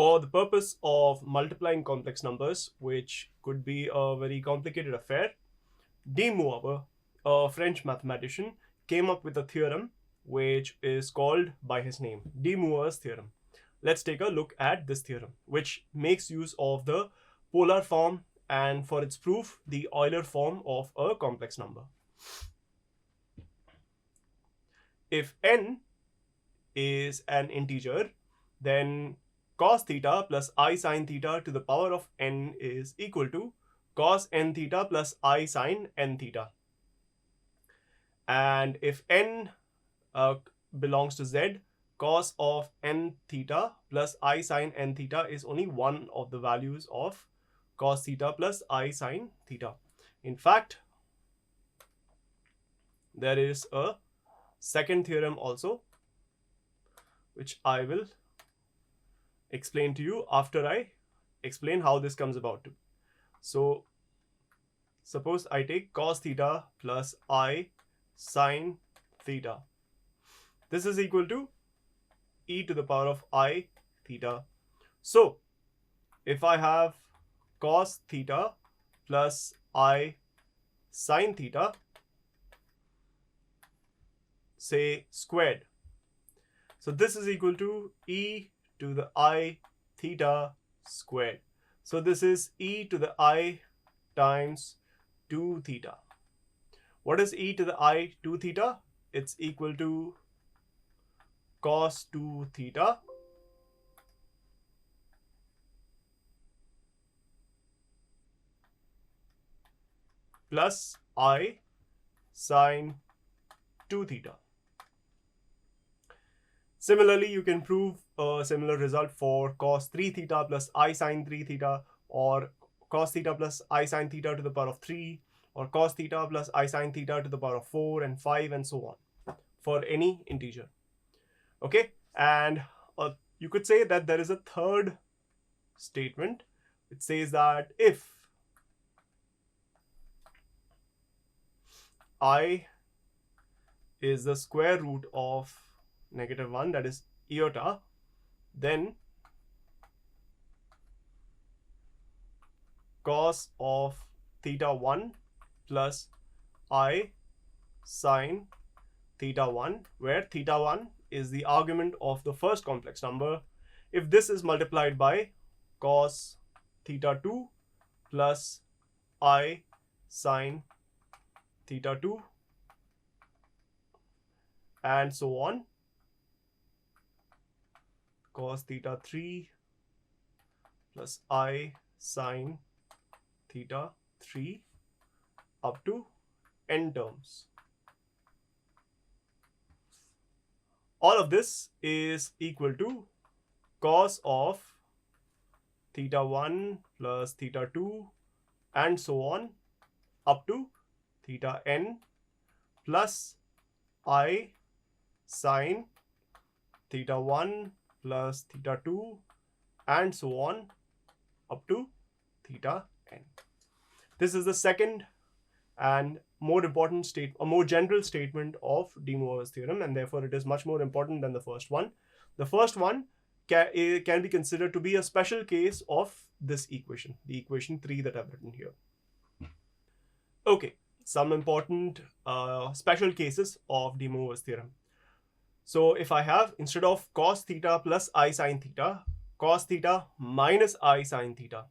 For the purpose of multiplying complex numbers, which could be a very complicated affair, De-Moivre, a French mathematician, came up with a theorem which is called by his name, De-Moivres Theorem. Let's take a look at this theorem, which makes use of the polar form and for its proof, the Euler form of a complex number. If n is an integer, then cos theta plus I sine theta to the power of n is equal to cos n theta plus I sine n theta. And if n belongs to z, cos of n theta plus I sine n theta is only one of the values of cos theta plus I sine theta. In fact, there is a second theorem also, which I will explain to you after I explain how this comes about to. So suppose I take cos theta plus I sine theta. This is equal to e to the power of I theta. So if I have cos theta plus I sine theta, say squared, so this is equal to e to the I theta squared. So this is e to the I times 2 theta. What is e to the I 2 theta? It's equal to cos 2 theta plus I sine 2 theta. Similarly, you can prove a similar result for cos 3 theta plus I sine 3 theta, or cos theta plus I sine theta to the power of 3, or cos theta plus I sine theta to the power of 4 and 5 and so on for any integer. Okay, and you could say that there is a third statement which says that if I is the square root of -1, that is iota, then cos of theta 1 plus I sine theta 1, where theta 1 is the argument of the first complex number, if this is multiplied by cos theta 2 plus I sine theta 2 and so on, cos theta 3 plus I sine theta 3 up to n terms. All of this is equal to cos of theta 1 plus theta 2 and so on up to theta n plus I sine theta 1 plus theta 2 and so on up to theta n. This is the second and more important more general statement of De-Moivre's theorem, and therefore it is much more important than the first one. The first one can be considered to be a special case of this equation, the equation 3 that I've written here. Okay, some important special cases of De-Moivre's theorem. So if I have, instead of cos theta plus I sine theta, cos theta minus I sine theta,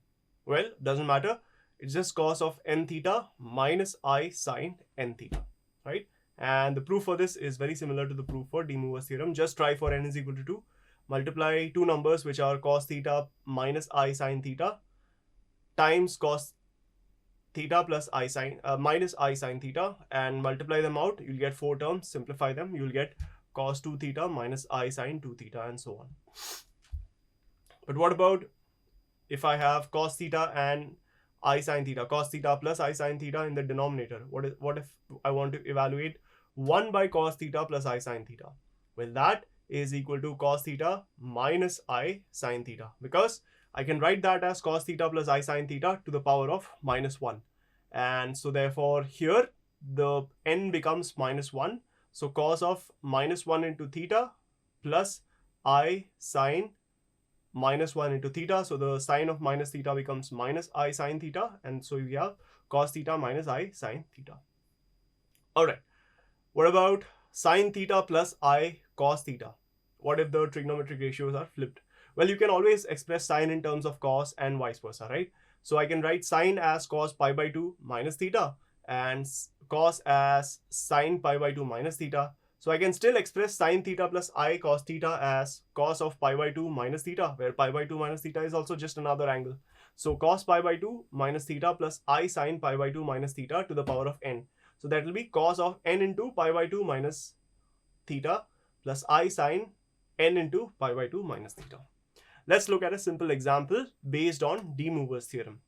well, doesn't matter. It's just cos of n theta minus I sine n theta, right? And the proof for this is very similar to the proof for De-Moivre's theorem. Just try for n is equal to 2. Multiply two numbers which are cos theta minus I sine theta times cos theta plus I sine minus I sine theta, and multiply them out. You'll get 4 terms. Simplify them. You'll get cos 2 theta minus I sine 2 theta and so on. But what about if I have cos theta and I sine theta, cos theta plus I sine theta in the denominator? What if I want to evaluate 1 by cos theta plus I sine theta? Well, that is equal to cos theta minus I sine theta, because I can write that as cos theta plus I sine theta to the power of -1. And so therefore here the n becomes -1. So cos of -1 into theta plus I sine minus 1 into theta. So the sine of minus theta becomes minus I sine theta. And so we have cos theta minus I sine theta. All right. What about sine theta plus I cos theta? What if the trigonometric ratios are flipped? Well, you can always express sine in terms of cos and vice versa, right? So I can write sine as cos pi by 2 minus theta and cos as sine pi by 2 minus theta. So I can still express sine theta plus I cos theta as cos of pi by 2 minus theta, where pi by 2 minus theta is also just another angle. So cos pi by 2 minus theta plus I sine pi by 2 minus theta to the power of n. So that will be cos of n into pi by 2 minus theta plus I sine n into pi by 2 minus theta. Let's look at a simple example based on De-Moivre's theorem.